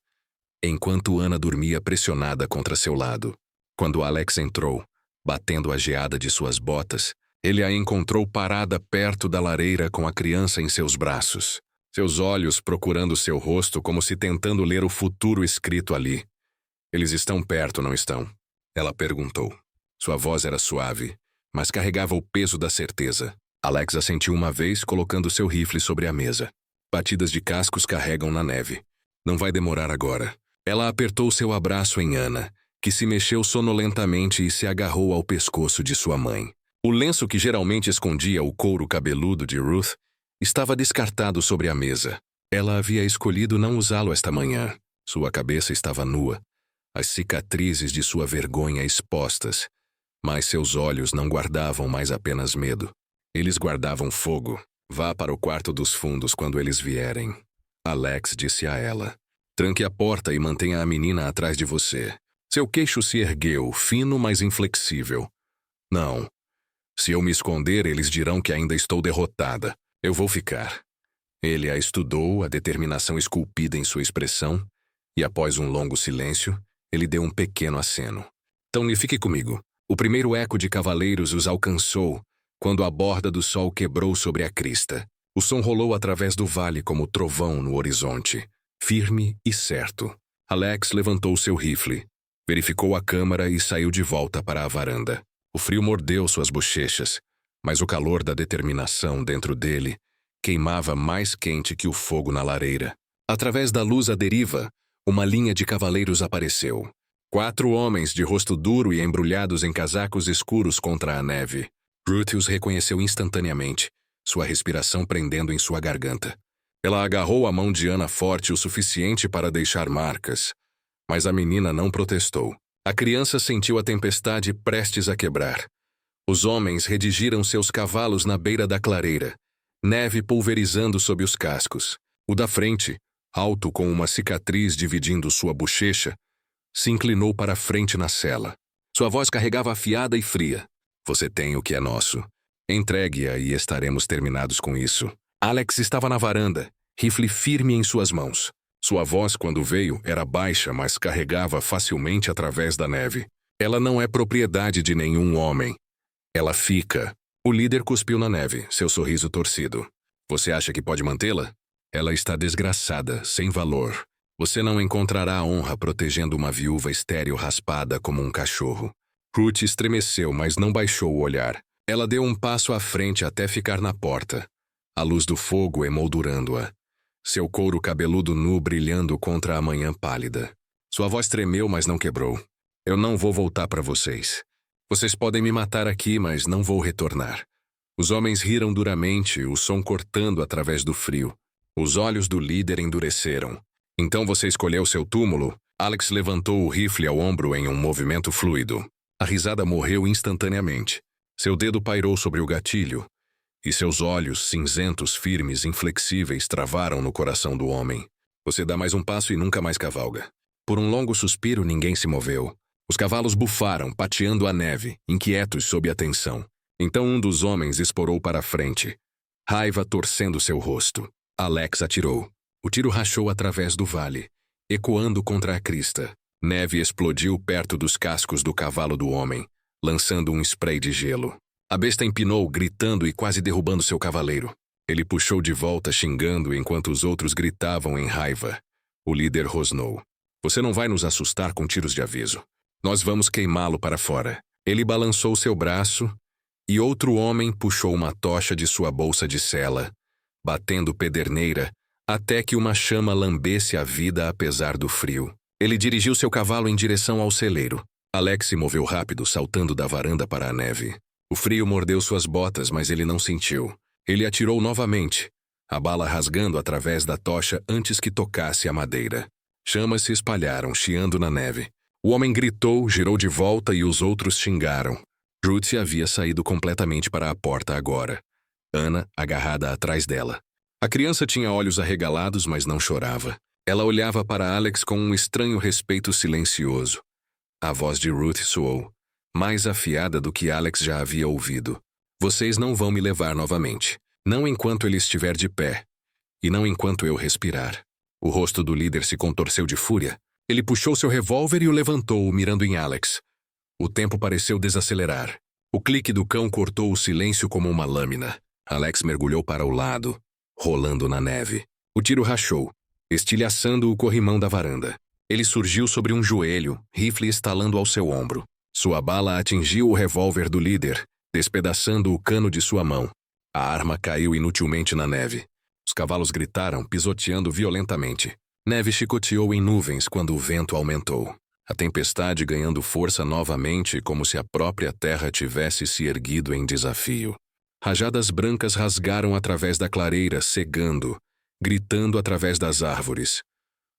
enquanto Ana dormia pressionada contra seu lado. Quando Alex entrou, batendo a geada de suas botas, ele a encontrou parada perto da lareira com a criança em seus braços. Seus olhos procurando seu rosto como se tentando ler o futuro escrito ali. Eles estão perto, não estão? Ela perguntou. Sua voz era suave, mas carregava o peso da certeza. Alex assentiu uma vez, colocando seu rifle sobre a mesa. Batidas de cascos carregam na neve. Não vai demorar agora. Ela apertou seu abraço em Ana, que se mexeu sonolentamente e se agarrou ao pescoço de sua mãe. O lenço que geralmente escondia o couro cabeludo de Ruth estava descartado sobre a mesa. Ela havia escolhido não usá-lo esta manhã. Sua cabeça estava nua, as cicatrizes de sua vergonha expostas, mas seus olhos não guardavam mais apenas medo. Eles guardavam fogo. Vá para o quarto dos fundos quando eles vierem. Alex disse a ela. Tranque a porta e mantenha a menina atrás de você. Seu queixo se ergueu, fino, mas inflexível. Não. Se eu me esconder, eles dirão que ainda estou derrotada. Eu vou ficar. Ele a estudou, a determinação esculpida em sua expressão, e após um longo silêncio, ele deu um pequeno aceno. Então fique comigo. O primeiro eco de cavaleiros os alcançou quando a borda do sol quebrou sobre a crista. O som rolou através do vale como trovão no horizonte, firme e certo. Alex levantou seu rifle, verificou a câmara e saiu de volta para a varanda. O frio mordeu suas bochechas, mas o calor da determinação dentro dele queimava mais quente que o fogo na lareira. Através da luz à deriva, uma linha de cavaleiros apareceu. 4 homens de rosto duro e embrulhados em casacos escuros contra a neve. Ruth os reconheceu instantaneamente, sua respiração prendendo em sua garganta. Ela agarrou a mão de Ana forte o suficiente para deixar marcas, mas a menina não protestou. A criança sentiu a tempestade prestes a quebrar. Os homens redigiram seus cavalos na beira da clareira, neve pulverizando sob os cascos. O da frente, alto com uma cicatriz dividindo sua bochecha, se inclinou para a frente na sela. Sua voz carregava afiada e fria. Você tem o que é nosso. Entregue-a e estaremos terminados com isso. Alex estava na varanda, rifle firme em suas mãos. Sua voz, quando veio, era baixa, mas carregava facilmente através da neve. Ela não é propriedade de nenhum homem. Ela fica. O líder cuspiu na neve, seu sorriso torcido. Você acha que pode mantê-la? Ela está desgraçada, sem valor. Você não encontrará honra protegendo uma viúva estéril raspada como um cachorro. Ruth estremeceu, mas não baixou o olhar. Ela deu um passo à frente até ficar na porta, a luz do fogo emoldurando-a, seu couro cabeludo nu brilhando contra a manhã pálida. Sua voz tremeu, mas não quebrou. Eu não vou voltar para vocês. Vocês podem me matar aqui, mas não vou retornar. Os homens riram duramente, o som cortando através do frio. Os olhos do líder endureceram. Então você escolheu seu túmulo? Alex levantou o rifle ao ombro em um movimento fluido. A risada morreu instantaneamente. Seu dedo pairou sobre o gatilho, e seus olhos, cinzentos, firmes, inflexíveis, travaram no coração do homem. Você dá mais um passo e nunca mais cavalga. Por um longo suspiro, ninguém se moveu. Os cavalos bufaram, pateando a neve, inquietos sob a tensão. Então um dos homens esporou para a frente, raiva torcendo seu rosto. Alex atirou. O tiro rachou através do vale, ecoando contra a crista. Neve explodiu perto dos cascos do cavalo do homem, lançando um spray de gelo. A besta empinou, gritando e quase derrubando seu cavaleiro. Ele puxou de volta, xingando, enquanto os outros gritavam em raiva. O líder rosnou. Você não vai nos assustar com tiros de aviso. Nós vamos queimá-lo para fora. Ele balançou seu braço, e outro homem puxou uma tocha de sua bolsa de sela, batendo pederneira, até que uma chama lambesse a vida apesar do frio. Ele dirigiu seu cavalo em direção ao celeiro. Alex se moveu rápido, saltando da varanda para a neve. O frio mordeu suas botas, mas ele não sentiu. Ele atirou novamente, a bala rasgando através da tocha antes que tocasse a madeira. Chamas se espalharam, chiando na neve. O homem gritou, girou de volta e os outros xingaram. Ruth havia saído completamente para a porta agora. Ana, agarrada atrás dela. A criança tinha olhos arregalados, mas não chorava. Ela olhava para Alex com um estranho respeito silencioso. A voz de Ruth soou, mais afiada do que Alex já havia ouvido. Vocês não vão me levar novamente. Não enquanto ele estiver de pé. E não enquanto eu respirar. O rosto do líder se contorceu de fúria. Ele puxou seu revólver e o levantou, mirando em Alex. O tempo pareceu desacelerar. O clique do cão cortou o silêncio como uma lâmina. Alex mergulhou para o lado, rolando na neve. O tiro rachou, estilhaçando o corrimão da varanda. Ele surgiu sobre um joelho, rifle estalando ao seu ombro. Sua bala atingiu o revólver do líder, despedaçando o cano de sua mão. A arma caiu inutilmente na neve. Os cavalos gritaram, pisoteando violentamente. Neve chicoteou em nuvens quando o vento aumentou. A tempestade ganhando força novamente, como se a própria terra tivesse se erguido em desafio. Rajadas brancas rasgaram através da clareira, cegando, gritando através das árvores.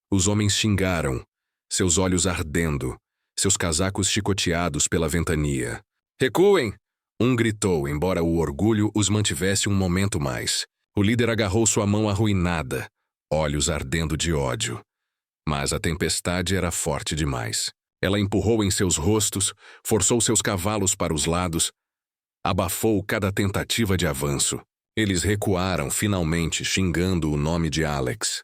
Os homens xingaram, seus olhos ardendo, seus casacos chicoteados pela ventania. Recuem! Um gritou, embora o orgulho os mantivesse um momento mais. O líder agarrou sua mão arruinada, olhos ardendo de ódio. Mas a tempestade era forte demais. Ela empurrou em seus rostos, forçou seus cavalos para os lados, abafou cada tentativa de avanço. Eles recuaram, finalmente, xingando o nome de Alex.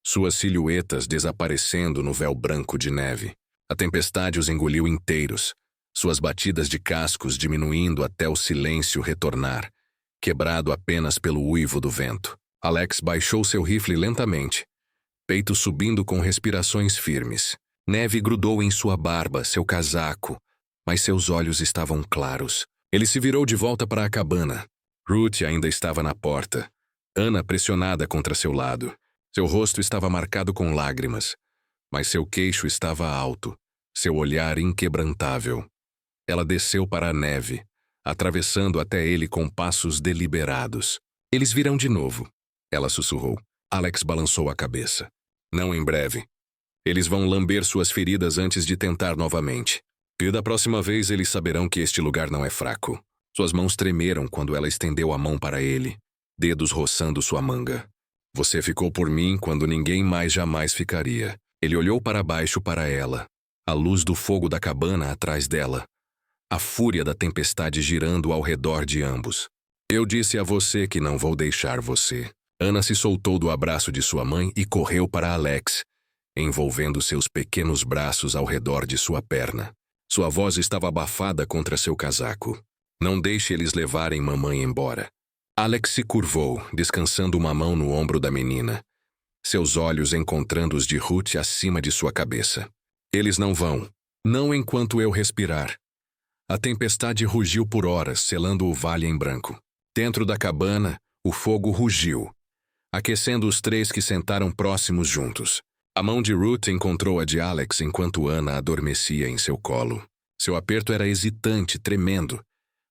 Suas silhuetas desaparecendo no véu branco de neve. A tempestade os engoliu inteiros, suas batidas de cascos diminuindo até o silêncio retornar, quebrado apenas pelo uivo do vento. Alex baixou seu rifle lentamente, peito subindo com respirações firmes. Neve grudou em sua barba, seu casaco, mas seus olhos estavam claros. Ele se virou de volta para a cabana. Ruth ainda estava na porta, Ana pressionada contra seu lado. Seu rosto estava marcado com lágrimas, mas seu queixo estava alto, seu olhar inquebrantável. Ela desceu para a neve, atravessando até ele com passos deliberados. Eles virão de novo, ela sussurrou. Alex balançou a cabeça. Não em breve. Eles vão lamber suas feridas antes de tentar novamente. E da próxima vez eles saberão que este lugar não é fraco. Suas mãos tremeram quando ela estendeu a mão para ele, dedos roçando sua manga. Você ficou por mim quando ninguém mais jamais ficaria. Ele olhou para baixo para ela, a luz do fogo da cabana atrás dela, a fúria da tempestade girando ao redor de ambos. Eu disse a você que não vou deixar você. Ana se soltou do abraço de sua mãe e correu para Alex, envolvendo seus pequenos braços ao redor de sua perna. Sua voz estava abafada contra seu casaco. Não deixe eles levarem mamãe embora. Alex se curvou, descansando uma mão no ombro da menina, seus olhos encontrando os de Ruth acima de sua cabeça. Eles não vão. Não enquanto eu respirar. A tempestade rugiu por horas, selando o vale em branco. Dentro da cabana, o fogo rugiu, aquecendo os três que sentaram próximos juntos. A mão de Ruth encontrou a de Alex enquanto Anna adormecia em seu colo. Seu aperto era hesitante, tremendo,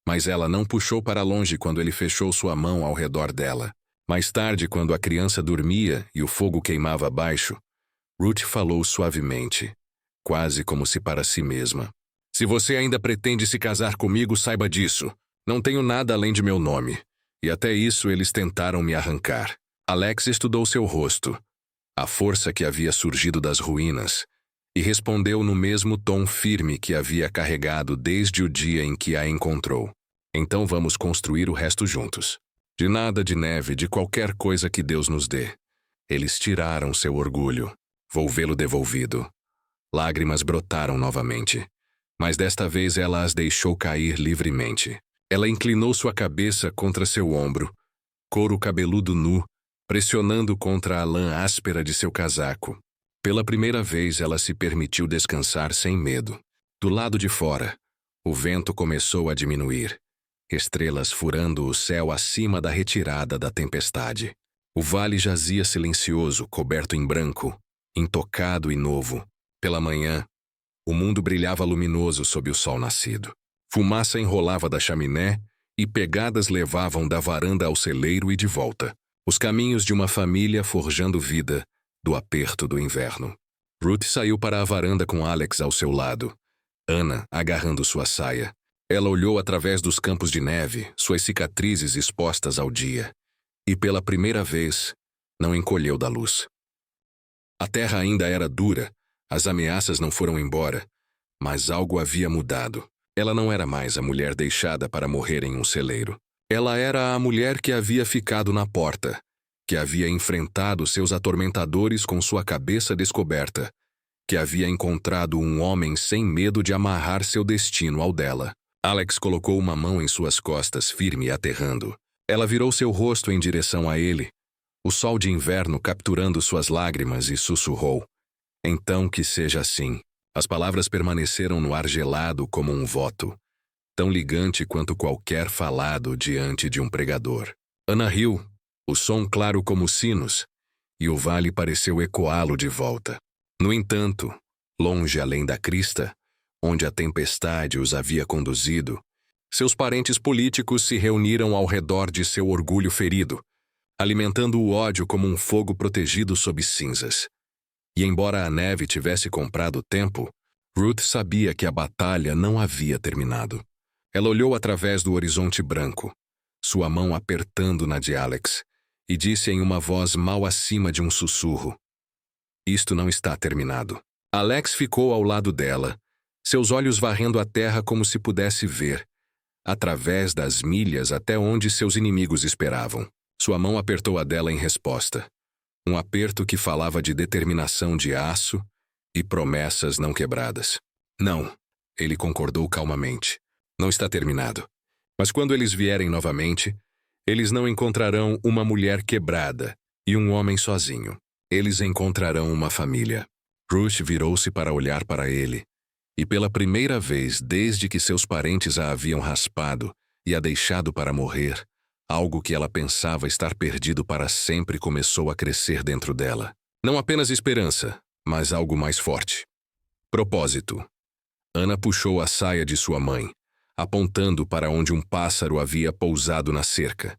mas ela não puxou para longe quando ele fechou sua mão ao redor dela. Mais tarde, quando a criança dormia e o fogo queimava abaixo, Ruth falou suavemente, quase como se para si mesma. Se você ainda pretende se casar comigo, saiba disso. Não tenho nada além de meu nome. E até isso eles tentaram me arrancar. Alex estudou seu rosto, a força que havia surgido das ruínas, e respondeu no mesmo tom firme que havia carregado desde o dia em que a encontrou. Então vamos construir o resto juntos. De nada de neve, de qualquer coisa que Deus nos dê. Eles tiraram seu orgulho. Vou vê-lo devolvido. Lágrimas brotaram novamente, mas desta vez ela as deixou cair livremente. Ela inclinou sua cabeça contra seu ombro, couro cabeludo nu, pressionando contra a lã áspera de seu casaco. Pela primeira vez ela se permitiu descansar sem medo. Do lado de fora, o vento começou a diminuir, estrelas furando o céu acima da retirada da tempestade. O vale jazia silencioso, coberto em branco, intocado e novo. Pela manhã, o mundo brilhava luminoso sob o sol nascido. Fumaça enrolava da chaminé e pegadas levavam da varanda ao celeiro e de volta. Os caminhos de uma família forjando vida do aperto do inverno. Ruth saiu para a varanda com Alex ao seu lado, Anna agarrando sua saia. Ela olhou através dos campos de neve, suas cicatrizes expostas ao dia, e pela primeira vez, não encolheu da luz. A terra ainda era dura, as ameaças não foram embora, mas algo havia mudado. Ela não era mais a mulher deixada para morrer em um celeiro. Ela era a mulher que havia ficado na porta, que havia enfrentado seus atormentadores com sua cabeça descoberta, que havia encontrado um homem sem medo de amarrar seu destino ao dela. Alex colocou uma mão em suas costas, firme e aterrando. Ela virou seu rosto em direção a ele, o sol de inverno capturando suas lágrimas, e sussurrou: "Então que seja assim." As palavras permaneceram no ar gelado como um voto, tão ligante quanto qualquer falado diante de um pregador. Anna riu, o som claro como sinos, e o vale pareceu ecoá-lo de volta. No entanto, longe além da crista, onde a tempestade os havia conduzido, seus parentes políticos se reuniram ao redor de seu orgulho ferido, alimentando o ódio como um fogo protegido sob cinzas. E embora a neve tivesse comprado tempo, Ruth sabia que a batalha não havia terminado. Ela olhou através do horizonte branco, sua mão apertando na de Alex, e disse em uma voz mal acima de um sussurro: "Isto não está terminado." Alex ficou ao lado dela, seus olhos varrendo a terra como se pudesse ver, através das milhas até onde seus inimigos esperavam. Sua mão apertou a dela em resposta. Um aperto que falava de determinação de aço e promessas não quebradas. "Não," ele concordou calmamente. "Não está terminado. Mas quando eles vierem novamente, eles não encontrarão uma mulher quebrada e um homem sozinho. Eles encontrarão uma família." Ruth virou-se para olhar para ele, e pela primeira vez desde que seus parentes a haviam raspado e a deixado para morrer, algo que ela pensava estar perdido para sempre começou a crescer dentro dela. Não apenas esperança, mas algo mais forte. Propósito. Anna puxou a saia de sua mãe, apontando para onde um pássaro havia pousado na cerca,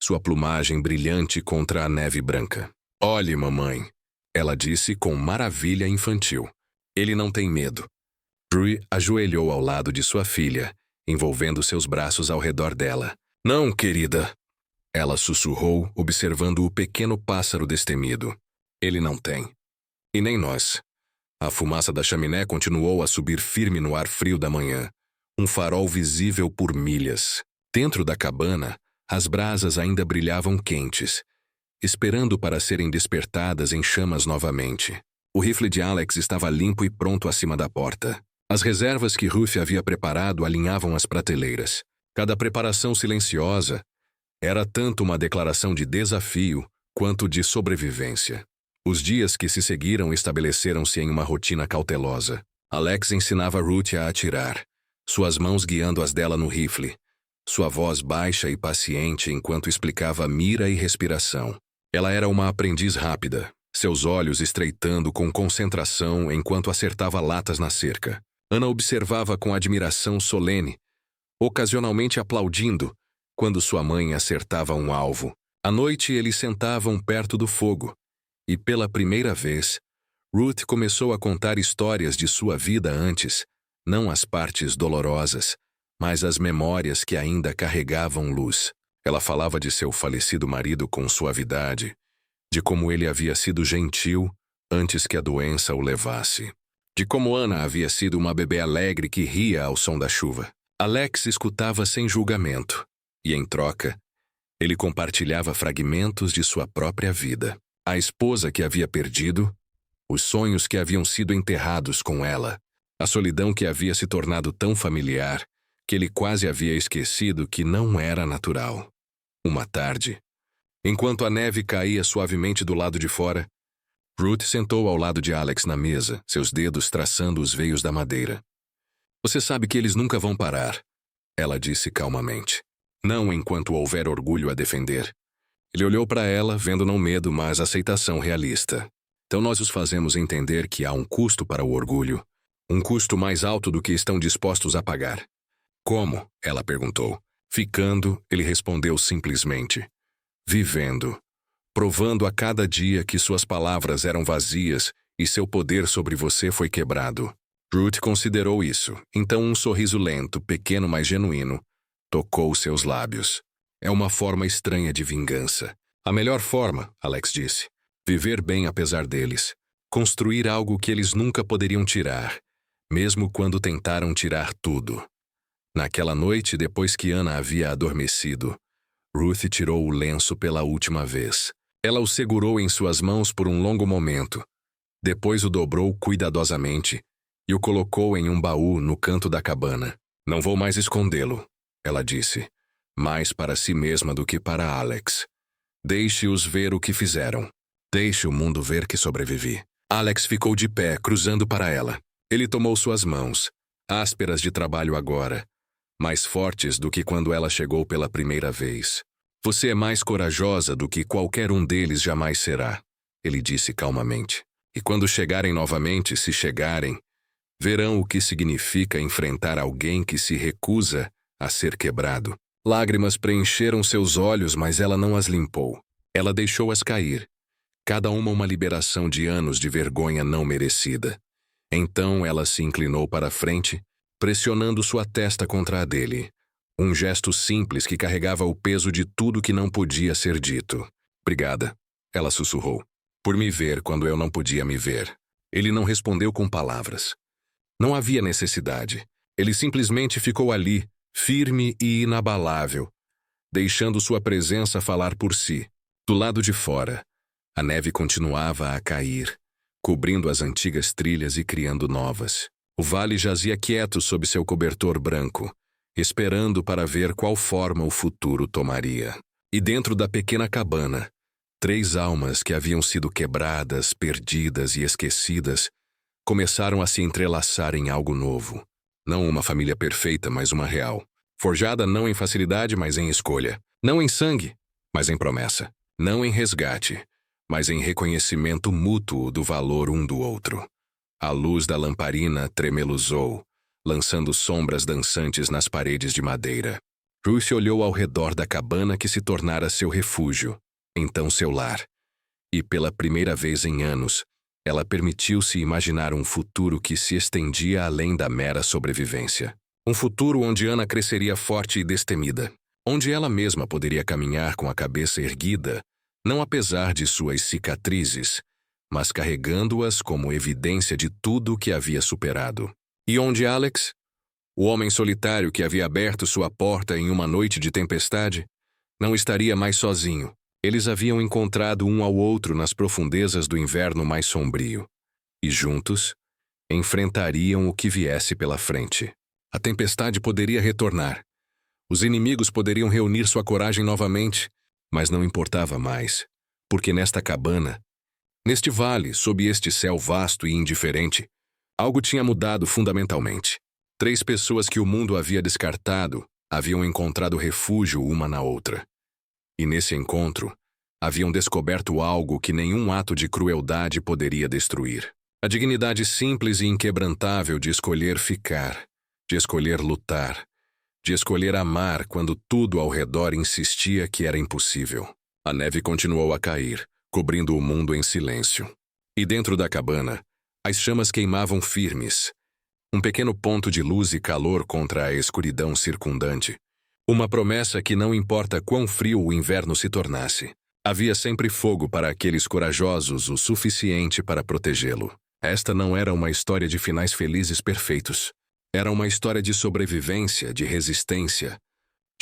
sua plumagem brilhante contra a neve branca. "Olhe, mamãe," ela disse com maravilha infantil. "Ele não tem medo." Rui ajoelhou ao lado de sua filha, envolvendo seus braços ao redor dela. "Não, querida," ela sussurrou, observando o pequeno pássaro destemido. "Ele não tem. E nem nós." A fumaça da chaminé continuou a subir firme no ar frio da manhã, um farol visível por milhas. Dentro da cabana, as brasas ainda brilhavam quentes, esperando para serem despertadas em chamas novamente. O rifle de Alex estava limpo e pronto acima da porta. As reservas que Ruth havia preparado alinhavam as prateleiras. Cada preparação silenciosa era tanto uma declaração de desafio quanto de sobrevivência. Os dias que se seguiram estabeleceram-se em uma rotina cautelosa. Alex ensinava Ruth a atirar, suas mãos guiando as dela no rifle, sua voz baixa e paciente enquanto explicava mira e respiração. Ela era uma aprendiz rápida, seus olhos estreitando com concentração enquanto acertava latas na cerca. Ana observava com admiração solene, ocasionalmente aplaudindo, quando sua mãe acertava um alvo. À noite eles sentavam perto do fogo, e pela primeira vez, Ruth começou a contar histórias de sua vida antes, não as partes dolorosas, mas as memórias que ainda carregavam luz. Ela falava de seu falecido marido com suavidade, de como ele havia sido gentil antes que a doença o levasse, de como Ana havia sido uma bebê alegre que ria ao som da chuva. Alex escutava sem julgamento, e em troca, ele compartilhava fragmentos de sua própria vida. A esposa que havia perdido, os sonhos que haviam sido enterrados com ela, a solidão que havia se tornado tão familiar que ele quase havia esquecido que não era natural. Uma tarde, enquanto a neve caía suavemente do lado de fora, Ruth sentou ao lado de Alex na mesa, seus dedos traçando os veios da madeira. Você sabe que eles nunca vão parar, ela disse calmamente. Não enquanto houver orgulho a defender. Ele olhou para ela, vendo não medo, mas aceitação realista. Então nós os fazemos entender que há um custo para o orgulho, um custo mais alto do que estão dispostos a pagar. Como? Ela perguntou. Ficando, ele respondeu simplesmente. Vivendo. Provando a cada dia que suas palavras eram vazias e seu poder sobre você foi quebrado. Ruth considerou isso, então um sorriso lento, pequeno mas genuíno, tocou seus lábios. É uma forma estranha de vingança. A melhor forma, Alex disse. Viver bem apesar deles. Construir algo que eles nunca poderiam tirar, mesmo quando tentaram tirar tudo. Naquela noite, depois que Ana havia adormecido, Ruth tirou o lenço pela última vez. Ela o segurou em suas mãos por um longo momento. Depois o dobrou cuidadosamente e o colocou em um baú no canto da cabana. Não vou mais escondê-lo, ela disse, mais para si mesma do que para Alex. Deixe-os ver o que fizeram. Deixe o mundo ver que sobrevivi. Alex ficou de pé, cruzando para ela. Ele tomou suas mãos, ásperas de trabalho agora, mais fortes do que quando ela chegou pela primeira vez. Você é mais corajosa do que qualquer um deles jamais será, ele disse calmamente. E quando chegarem novamente, se chegarem, verão o que significa enfrentar alguém que se recusa a ser quebrado. Lágrimas preencheram seus olhos, mas ela não as limpou. Ela deixou-as cair, cada uma liberação de anos de vergonha não merecida. Então ela se inclinou para a frente, pressionando sua testa contra a dele. Um gesto simples que carregava o peso de tudo que não podia ser dito. Obrigada, ela sussurrou, por me ver quando eu não podia me ver. Ele não respondeu com palavras. Não havia necessidade. Ele simplesmente ficou ali, firme e inabalável, deixando sua presença falar por si. Do lado de fora, a neve continuava a cair, cobrindo as antigas trilhas e criando novas. O vale jazia quieto sob seu cobertor branco, esperando para ver qual forma o futuro tomaria. E dentro da pequena cabana, 3 almas que haviam sido quebradas, perdidas e esquecidas, começaram a se entrelaçar em algo novo. Não uma família perfeita, mas uma real. Forjada não em facilidade, mas em escolha. Não em sangue, mas em promessa. Não em resgate, mas em reconhecimento mútuo do valor um do outro. A luz da lamparina tremeluzou, lançando sombras dançantes nas paredes de madeira. Ruth olhou ao redor da cabana que se tornara seu refúgio, então seu lar. E pela primeira vez em anos, ela permitiu-se imaginar um futuro que se estendia além da mera sobrevivência. Um futuro onde Ana cresceria forte e destemida, onde ela mesma poderia caminhar com a cabeça erguida, não apesar de suas cicatrizes, mas carregando-as como evidência de tudo o que havia superado. E onde Alex, o homem solitário que havia aberto sua porta em uma noite de tempestade, não estaria mais sozinho. Eles haviam encontrado um ao outro nas profundezas do inverno mais sombrio. E juntos, enfrentariam o que viesse pela frente. A tempestade poderia retornar. Os inimigos poderiam reunir sua coragem novamente, mas não importava mais, porque nesta cabana, neste vale, sob este céu vasto e indiferente, algo tinha mudado fundamentalmente. 3 pessoas que o mundo havia descartado haviam encontrado refúgio uma na outra. E nesse encontro, haviam descoberto algo que nenhum ato de crueldade poderia destruir. A dignidade simples e inquebrantável de escolher ficar, de escolher lutar, de escolher amar quando tudo ao redor insistia que era impossível. A neve continuou a cair, cobrindo o mundo em silêncio. E dentro da cabana, as chamas queimavam firmes. Um pequeno ponto de luz e calor contra a escuridão circundante. Uma promessa que não importa quão frio o inverno se tornasse, havia sempre fogo para aqueles corajosos o suficiente para protegê-lo. Esta não era uma história de finais felizes perfeitos. Era uma história de sobrevivência, de resistência,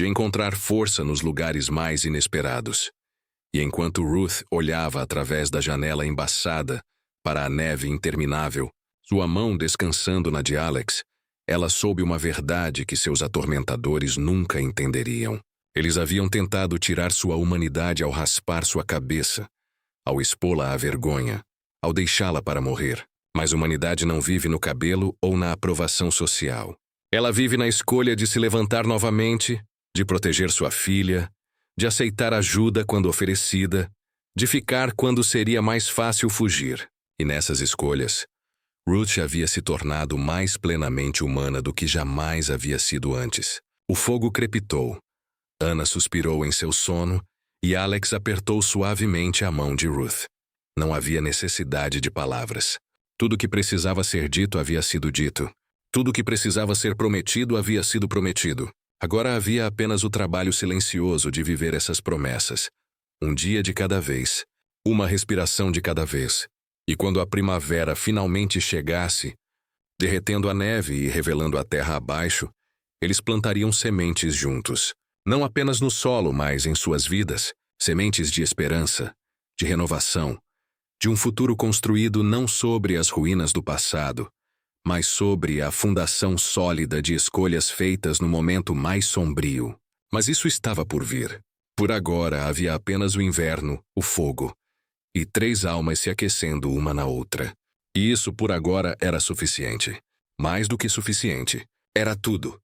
de encontrar força nos lugares mais inesperados. E enquanto Ruth olhava através da janela embaçada para a neve interminável, sua mão descansando na de Alex, ela soube uma verdade que seus atormentadores nunca entenderiam. Eles haviam tentado tirar sua humanidade ao raspar sua cabeça, ao expô-la à vergonha, ao deixá-la para morrer. Mas humanidade não vive no cabelo ou na aprovação social. Ela vive na escolha de se levantar novamente, de proteger sua filha, de aceitar ajuda quando oferecida, de ficar quando seria mais fácil fugir. E nessas escolhas, Ruth havia se tornado mais plenamente humana do que jamais havia sido antes. O fogo crepitou. Anna suspirou em seu sono e Alex apertou suavemente a mão de Ruth. Não havia necessidade de palavras. Tudo que precisava ser dito havia sido dito. Tudo que precisava ser prometido havia sido prometido. Agora havia apenas o trabalho silencioso de viver essas promessas. Um dia de cada vez. Uma respiração de cada vez. E quando a primavera finalmente chegasse, derretendo a neve e revelando a terra abaixo, eles plantariam sementes juntos. Não apenas no solo, mas em suas vidas. Sementes de esperança, de renovação, de um futuro construído não sobre as ruínas do passado, mas sobre a fundação sólida de escolhas feitas no momento mais sombrio. Mas isso estava por vir. Por agora havia apenas o inverno, o fogo, e 3 almas se aquecendo uma na outra. E isso por agora era suficiente. Mais do que suficiente. Era tudo.